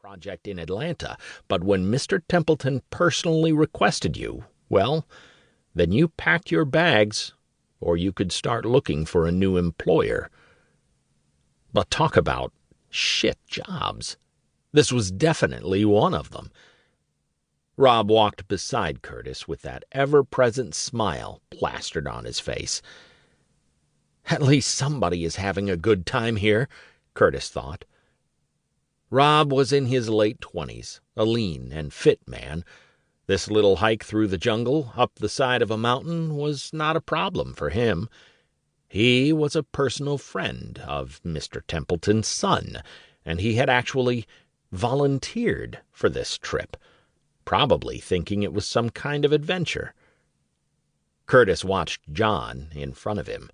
project in Atlanta, but when Mr. Templeton personally requested you, well, then you packed your bags, or you could start looking for a new employer. But talk about shit jobs. This was definitely one of them. Rob walked beside Curtis with that ever-present smile plastered on his face. At least somebody is having a good time here, Curtis thought. Rob was in his late 20s, a lean and fit man. This little hike through the jungle, up the side of a mountain, was not a problem for him. He was a personal friend of Mr. Templeton's son, and he had actually volunteered for this trip, probably thinking it was some kind of adventure. Curtis watched John in front of him.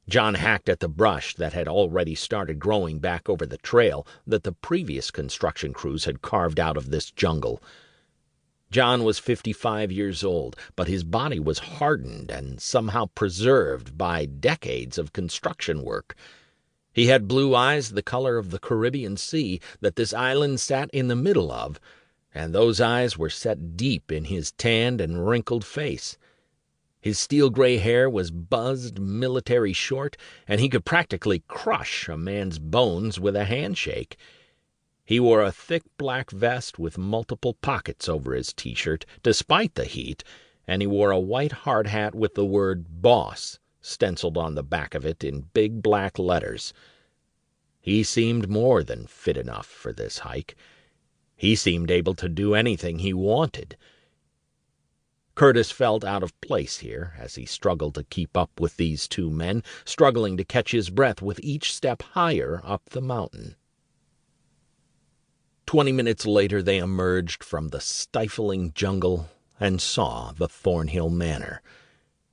John hacked at the brush that had already started growing back over the trail that the previous construction crews had carved out of this jungle. John was 55 years old, but his body was hardened and somehow preserved by decades of construction work. He had blue eyes the color of the Caribbean Sea that this island sat in the middle of, and those eyes were set deep in his tanned and wrinkled face. His steel-gray hair was buzzed military short, and he could practically crush a man's bones with a handshake. He wore a thick black vest with multiple pockets over his T-shirt, despite the heat, and he wore a white hard hat with the word "Boss" stenciled on the back of it in big black letters. He seemed more than fit enough for this hike. He seemed able to do anything he wanted. Curtis felt out of place here as he struggled to keep up with these two men, struggling to catch his breath with each step higher up the mountain. 20 minutes later they emerged from the stifling jungle and saw the Thornhill Manor.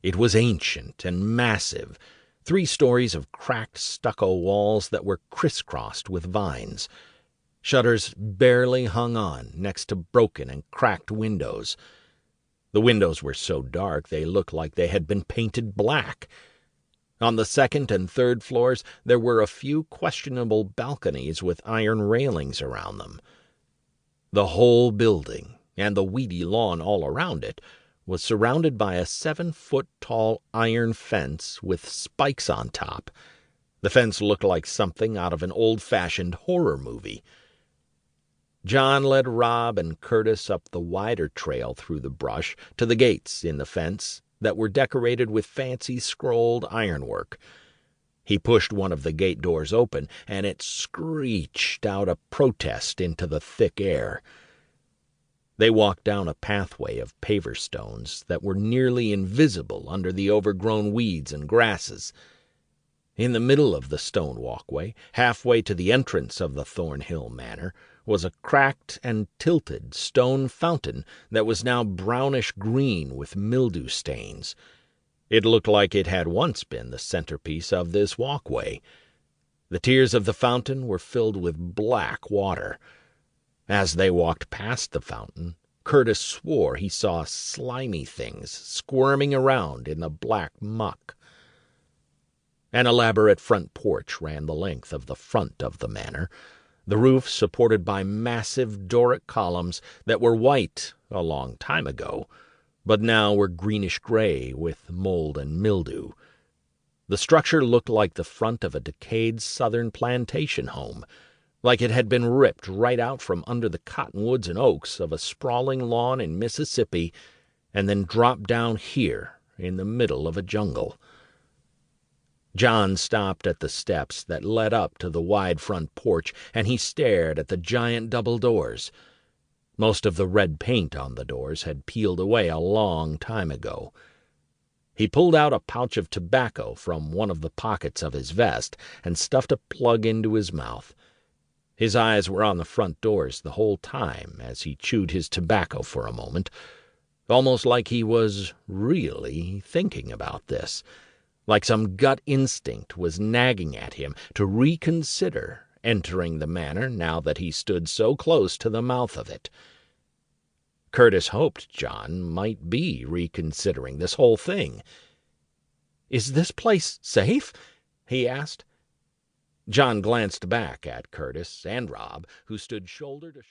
It was ancient and massive, 3 stories of cracked stucco walls that were crisscrossed with vines. Shutters barely hung on next to broken and cracked windows. The windows were so dark they looked like they had been painted black. On the 2nd and 3rd floors there were a few questionable balconies with iron railings around them. The whole building, and the weedy lawn all around it, was surrounded by a 7-foot-tall iron fence with spikes on top. The fence looked like something out of an old-fashioned horror movie. John led Rob and Curtis up the wider trail through the brush to the gates in the fence that were decorated with fancy scrolled ironwork. He pushed one of the gate doors open, and it screeched out a protest into the thick air. They walked down a pathway of paver stones that were nearly invisible under the overgrown weeds and grasses. In the middle of the stone walkway, halfway to the entrance of the Thornhill Manor, was a cracked and tilted stone fountain that was now brownish-green with mildew stains. It looked like it had once been the centerpiece of this walkway. The tiers of the fountain were filled with black water. As they walked past the fountain, Curtis swore he saw slimy things squirming around in the black muck. An elaborate front porch ran the length of the front of the manor, the roof supported by massive Doric columns that were white a long time ago, but now were greenish-gray with mold and mildew. The structure looked like the front of a decayed southern plantation home, like it had been ripped right out from under the cottonwoods and oaks of a sprawling lawn in Mississippi and then dropped down here in the middle of a jungle. John stopped at the steps that led up to the wide front porch, and he stared at the giant double doors. Most of the red paint on the doors had peeled away a long time ago. He pulled out a pouch of tobacco from one of the pockets of his vest and stuffed a plug into his mouth. His eyes were on the front doors the whole time as he chewed his tobacco for a moment, almost like he was really thinking about this, like some gut instinct was nagging at him to reconsider entering the manor now that he stood so close to the mouth of it. Curtis hoped John might be reconsidering this whole thing. "Is this place safe?" he asked. John glanced back at Curtis and Rob, who stood shoulder to shoulder.